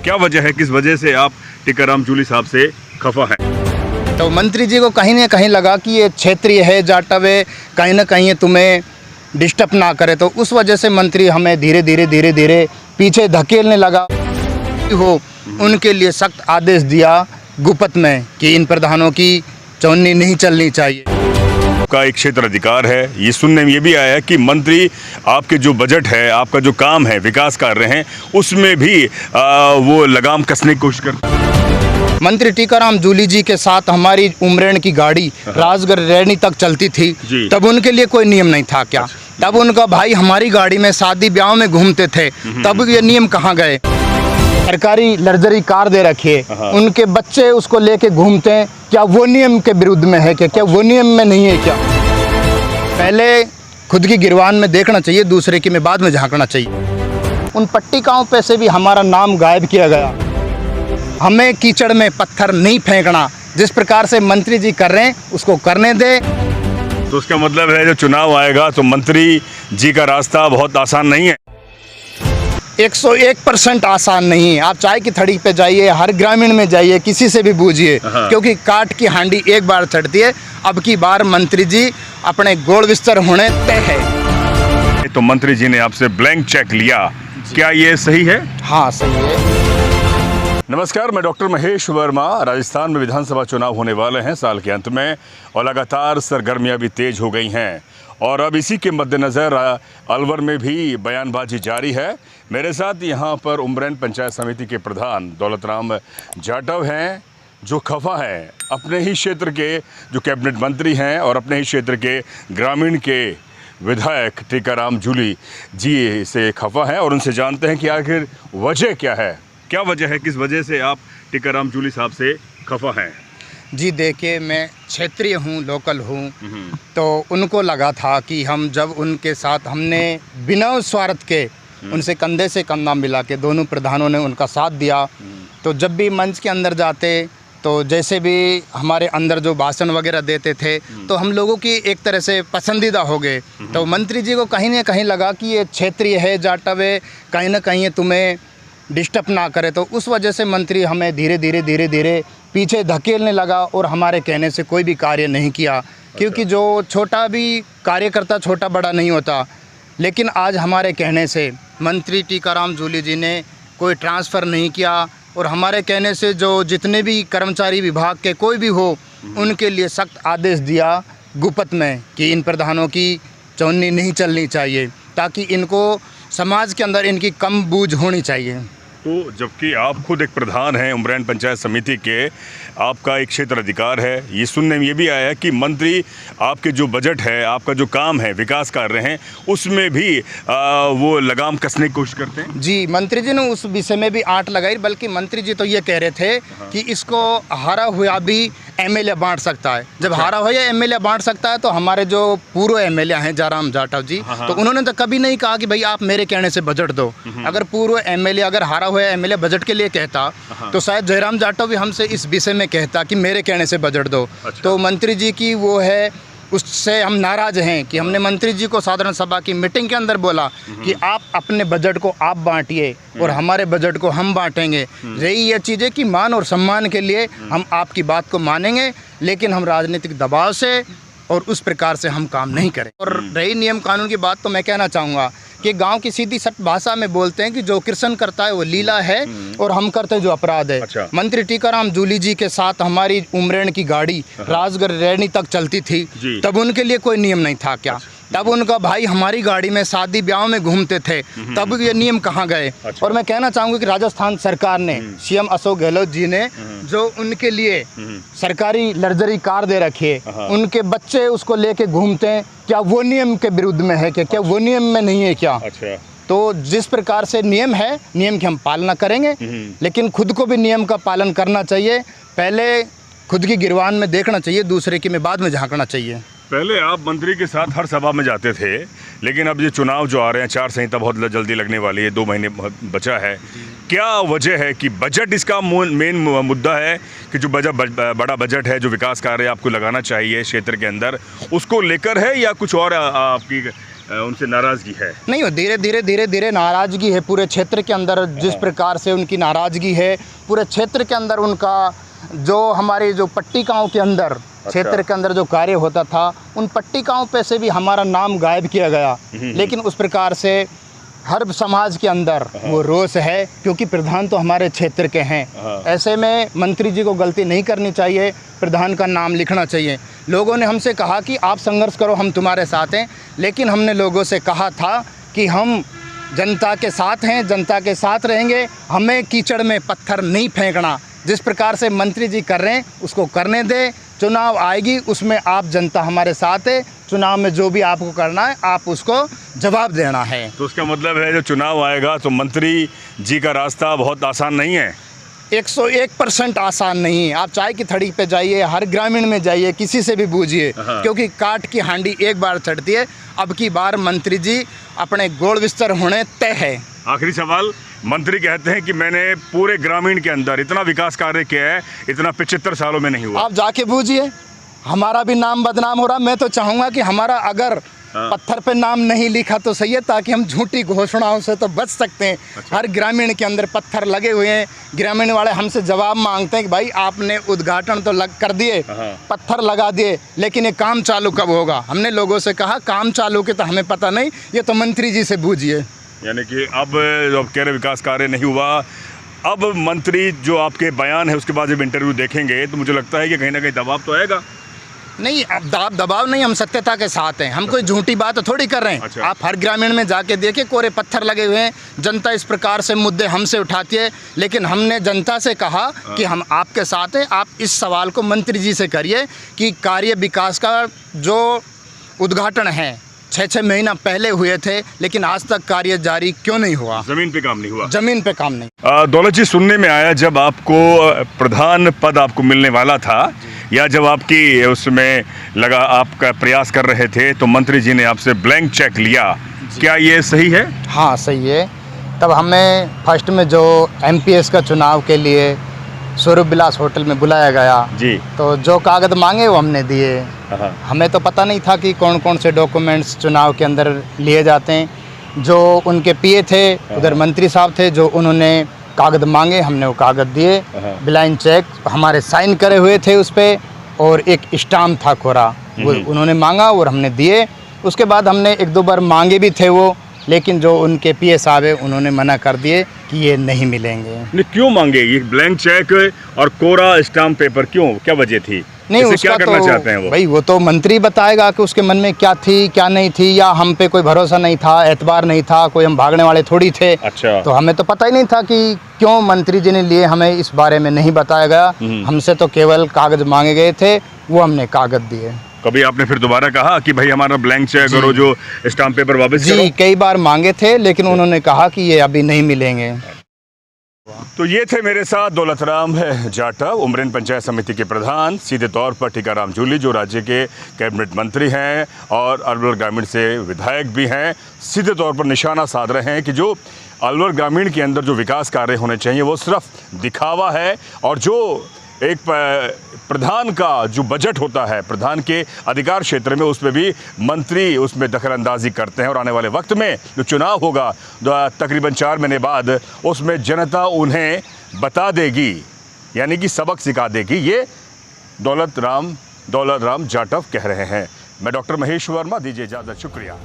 क्या वजह है, किस वजह से आप टीकाराम जूली साहब से खफा हैं? तो मंत्री जी को कहीं ना कहीं लगा कि ये क्षेत्रीय है, जाटव है, कहीं ना कहीं ये तुम्हें डिस्टर्ब ना करे, तो उस वजह से मंत्री हमें धीरे धीरे पीछे धकेलने लगा हो। उनके लिए सख्त आदेश दिया गुपत में कि इन प्रधानों की चौनी नहीं चलनी चाहिए। आपका एक क्षेत्र अधिकार है, ये सुनने में ये भी आया है कि मंत्री आपके जो बजट है, आपका जो काम है, विकास कार्य हैं, उसमें भी वो लगाम कसने की कोशिश करते हैं। मंत्री टीकाराम जूली जी के साथ हमारी उमरेण की गाड़ी राजगढ़ रैनी तक चलती थी, तब उनके लिए कोई नियम नहीं था क्या? तब उनका भाई हमारी गाड़ी में शादी ब्याह में घूमते थे, तब ये नियम कहाँ गए? सरकारी लग्जरी कार दे रखी है, उनके बच्चे उसको लेके घूमते हैं, क्या वो नियम के विरुद्ध में है क्या? वो नियम में नहीं है क्या? पहले खुद की गिरवान में देखना चाहिए, दूसरे की में बाद में झांकना चाहिए। उन पट्टिकाओं पे से भी हमारा नाम गायब किया गया। हमें कीचड़ में पत्थर नहीं फेंकना, जिस प्रकार से मंत्री जी कर रहे हैं उसको करने दे। तो उसका मतलब है जो चुनाव आएगा तो मंत्री जी का रास्ता बहुत आसान नहीं है। 101% आसान नहीं है। आप चाय की थड़ी पे जाइए, हर ग्रामीण में जाइए, किसी से भी पूछिए, क्योंकि काट की हांडी एक बार चढ़ती है। अब की बार मंत्री जी अपने गोड़ बिस्तर होने तय है। तो मंत्री जी ने आपसे ब्लैंक चेक लिया, क्या ये सही है? हाँ, सही है। नमस्कार, मैं डॉक्टर महेश वर्मा। राजस्थान में विधानसभा चुनाव होने वाले हैं साल के अंत में, और लगातार सरगर्मियां भी तेज हो गई हैं, और अब इसी के मद्देनज़र अलवर में भी बयानबाजी जारी है। मेरे साथ यहाँ पर उमरेन पंचायत समिति के प्रधान दौलतराम जाटव हैं, जो खफा हैं अपने ही क्षेत्र के जो कैबिनेट मंत्री हैं और अपने ही क्षेत्र के ग्रामीण के विधायक टीकाराम जूली जी से खफा हैं, और उनसे जानते हैं कि आखिर वजह क्या है, क्या वजह है, किस वजह से आप टीकाराम जूली साहब से खफा हैं? जी देखिए, मैं क्षेत्रीय हूँ, लोकल हूँ, तो उनको लगा था कि हम जब उनके साथ हमने बिना स्वार्थ के उनसे कंधे से कंधा मिला के दोनों प्रधानों ने उनका साथ दिया, तो जब भी मंच के अंदर जाते तो जैसे भी हमारे अंदर जो भाषण वगैरह देते थे तो हम लोगों की एक तरह से पसंदीदा हो गए। तो मंत्री जी को कहीं ना कहीं लगा कि ये क्षेत्रीय है, जाटव है, कहीं ना कहीं तुम्हें डिस्टर्ब ना करे, तो उस वजह से मंत्री हमें धीरे धीरे पीछे धकेलने लगा और हमारे कहने से कोई भी कार्य नहीं किया। क्योंकि जो छोटा भी कार्यकर्ता छोटा बड़ा नहीं होता, लेकिन आज हमारे कहने से मंत्री टीकाराम जूली जी ने कोई ट्रांसफ़र नहीं किया, और हमारे कहने से जो जितने भी कर्मचारी विभाग के कोई भी हो, उनके लिए सख्त आदेश दिया गुपत में कि इन प्रधानों की चौनी नहीं चलनी चाहिए, ताकि इनको समाज के अंदर इनकी कम बूझ होनी चाहिए। तो जबकि आप खुद एक प्रधान हैं उमरेन पंचायत समिति के, आपका एक क्षेत्र अधिकार है, ये सुनने में ये भी आया है कि मंत्री आपके जो बजट है, आपका जो काम है, विकास कार्य हैं, उसमें भी वो लगाम कसने की कोशिश करते हैं। जी, मंत्री जी ने उस विषय में भी आंट लगाई, बल्कि मंत्री जी तो ये कह रहे थे कि इसको हारा हुआ भी एमएलए बांट सकता है। जब हारा हुआ एमएलए बांट सकता है, तो हमारे जो पूर्व एमएलए हैं जयराम जाटव जी, तो उन्होंने तो कभी नहीं कहा कि भाई आप मेरे कहने से बजट दो। अगर पूर्व एमएलए, अगर हारा हुआ एमएलए बजट के लिए कहता, तो शायद जयराम जाटव भी हमसे इस विषय में कहता कि मेरे कहने से बजट दो। तो मंत्री जी की वो है, उससे हम नाराज़ हैं कि हमने मंत्री जी को साधारण सभा की मीटिंग के अंदर बोला कि आप अपने बजट को आप बांटिए और हमारे बजट को हम बांटेंगे। रही ये चीज़ें कि मान और सम्मान के लिए हम आपकी बात को मानेंगे, लेकिन हम राजनीतिक दबाव से और उस प्रकार से हम काम नहीं करें। और रही नियम कानून की बात, तो मैं कहना चाहूँगा कि गांव की सीधी सट भाषा में बोलते हैं कि जो कृष्ण करता है वो लीला है, और हम करते हैं जो अपराध है। अच्छा। मंत्री टीकाराम जूली जी के साथ हमारी उमरेण की गाड़ी राजगढ़ रैनी तक चलती थी, तब उनके लिए कोई नियम नहीं था क्या? तब उनका भाई हमारी गाड़ी में शादी ब्याह में घूमते थे, तब ये नियम कहाँ गए? और मैं कहना चाहूँगा कि राजस्थान सरकार ने, सीएम अशोक गहलोत जी ने जो उनके लिए सरकारी लग्जरी कार दे रखी है, उनके बच्चे उसको लेके घूमते हैं, क्या वो नियम के विरुद्ध में है क्या? वो नियम में नहीं है क्या? अच्छा। तो जिस प्रकार से नियम है, नियम की हम पालना करेंगे, लेकिन खुद को भी नियम का पालन करना चाहिए। पहले खुद की गिरवान में देखना चाहिए, दूसरे की में बाद में झांकना चाहिए। पहले आप मंत्री के साथ हर सभा में जाते थे, लेकिन अब ये चुनाव जो आ रहे हैं, आचार संहिता बहुत जल्दी लगने वाली है, 2 महीने बचा है, क्या वजह है कि बजट इसका मेन मुद्दा है कि जो बड़ा बजट है, जो विकास कार्य आपको लगाना चाहिए क्षेत्र के अंदर, उसको लेकर है, या कुछ और आपकी उनसे नाराज़गी है? नहीं, वो धीरे धीरे नाराज़गी है पूरे क्षेत्र के अंदर। जिस प्रकार से उनकी नाराज़गी है पूरे क्षेत्र के अंदर, उनका जो हमारे जो पट्टिकाओं के अंदर क्षेत्र के अंदर जो कार्य होता था, उन पट्टिकाओं पे से भी हमारा नाम गायब किया गया। लेकिन उस प्रकार से हर समाज के अंदर वो रोष है, क्योंकि प्रधान तो हमारे क्षेत्र के हैं। ऐसे में मंत्री जी को गलती नहीं करनी चाहिए, प्रधान का नाम लिखना चाहिए। लोगों ने हमसे कहा कि आप संघर्ष करो, हम तुम्हारे साथ हैं, लेकिन हमने लोगों से कहा था कि हम जनता के साथ हैं, जनता के साथ रहेंगे, हमें कीचड़ में पत्थर नहीं फेंकना। जिस प्रकार से मंत्री जी कर रहे हैं उसको करने दें। चुनाव आएगी, उसमें आप जनता हमारे साथ है, चुनाव में जो भी आपको करना है आप उसको जवाब देना है। तो उसका मतलब है जो चुनाव आएगा तो मंत्री जी का रास्ता बहुत आसान नहीं है? 101% आसान नहीं है। आप चाय की थड़ी पे जाइए, हर ग्रामीण में जाइए, किसी से भी पूछिए, क्योंकि काट की हांडी एक बार चढ़ती है। अब की बार मंत्री जी अपने गोल विस्तर होने तय है। आखिरी सवाल, मंत्री कहते हैं कि मैंने पूरे ग्रामीण के अंदर इतना विकास कार्य किया है, इतना 75 सालों में नहीं हुआ। आप जाके पूछिए, हमारा भी नाम बदनाम हो रहा। मैं तो चाहूँगा कि हमारा अगर पत्थर पे नाम नहीं लिखा तो सही है, ताकि हम झूठी घोषणाओं से तो बच सकते हैं। अच्छा। हर ग्रामीण के अंदर पत्थर लगे हुए हैं, ग्रामीण वाले हमसे जवाब मांगते हैं कि भाई आपने उद्घाटन तो कर दिए, पत्थर लगा दिए, लेकिन ये काम चालू कब होगा? हमने लोगों से कहा काम चालू के तो हमें पता नहीं, ये तो मंत्री जी से पूछिए। यानी कि अब जब कह रहे विकास कार्य नहीं हुआ, अब मंत्री जो आपके बयान है उसके बाद जब इंटरव्यू देखेंगे तो मुझे लगता है कि कहीं ना कहीं दबाव तो आएगा। नहीं, अब दबाव नहीं, हम सत्यता के साथ हैं, हम कोई झूठी बात थोड़ी कर रहे हैं। अच्छा। आप हर ग्रामीण में जाके देखिए, कोरे पत्थर लगे हुए हैं। जनता इस प्रकार से मुद्दे हमसे उठाती है, लेकिन हमने जनता से कहा कि हम आपके साथ हैं। आप इस सवाल को मंत्री जी से करिए कि कार्य विकास का जो उद्घाटन है 6 महीना पहले हुए थे, लेकिन आज तक कार्य जारी क्यों नहीं हुआ? जमीन पे काम नहीं हुआ। जमीन पे काम नहीं। दौलत जी, सुनने में आया जब आपको प्रधान पद आपको मिलने वाला था, या जब आपकी उसमें लगा आपका प्रयास कर रहे थे, तो मंत्री जी ने आपसे ब्लैंक चेक लिया, क्या ये सही है? हाँ, सही है। तब हमें फर्स्ट में जो MPS का चुनाव के लिए स्वरूप विलास होटल में बुलाया गया जी, तो जो कागज़ मांगे वो हमने दिए। हमें तो पता नहीं था कि कौन कौन से डॉक्यूमेंट्स चुनाव के अंदर लिए जाते हैं। जो उनके PA थे, उधर मंत्री साहब थे, जो उन्होंने कागज़ मांगे, हमने वो कागज़ दिए। ब्लाइंड चेक हमारे साइन करे हुए थे उस पर, और एक स्टाम्प था कोरा, वो उन्होंने मांगा और हमने दिए। उसके बाद हमने 1-2 बार मांगे भी थे वो, लेकिन जो उनके PA साहब है उन्होंने मना कर दिए कि ये नहीं मिलेंगे। क्यों मांगे ये ब्लैंक चेक और कोरा स्टाम्प पेपर, क्यों, क्या वजह थी? नहीं, इससे उसका क्या करना तो चाहते हैं वो? भाई वो तो मंत्री बताएगा कि उसके मन में क्या थी क्या नहीं थी, या हम पे कोई भरोसा नहीं था, एतबार नहीं था, कोई हम भागने वाले थोड़ी थे। अच्छा। तो हमें तो पता ही नहीं था कि क्यों मंत्री जी ने लिए, हमें इस बारे में नहीं बताया गया। हमसे तो केवल कागज मांगे गए थे, वो हमने कागज दिए। कभी आपने फिर दोबारा कहा कि भाई हमारा ब्लैंक चेक और जो स्टाम्प पेपर वापस करो? जी, कई बार मांगे थे, लेकिन उन्होंने कहा कि ये अभी नहीं मिलेंगे। तो ये थे मेरे साथ दौलतराम जाटव, उमरेन पंचायत समिति के प्रधान, सीधे तौर पर टीकाराम जूली जो राज्य के कैबिनेट मंत्री हैं और अलवर ग्रामीण से विधायक भी हैं, सीधे तौर पर निशाना साध रहे हैं कि जो अलवर ग्रामीण के अंदर जो विकास कार्य होने चाहिए वो सिर्फ दिखावा है, और जो एक प्रधान का जो बजट होता है, प्रधान के अधिकार क्षेत्र में, उसमें भी मंत्री उसमें दखलंदाजी करते हैं। और आने वाले वक्त में जो चुनाव होगा तकरीबन 4 महीने बाद, उसमें जनता उन्हें बता देगी, यानी कि सबक सिखा देगी। ये दौलतराम जाटव कह रहे हैं। मैं डॉक्टर महेश वर्मा, दीजिए इजाज़त, शुक्रिया।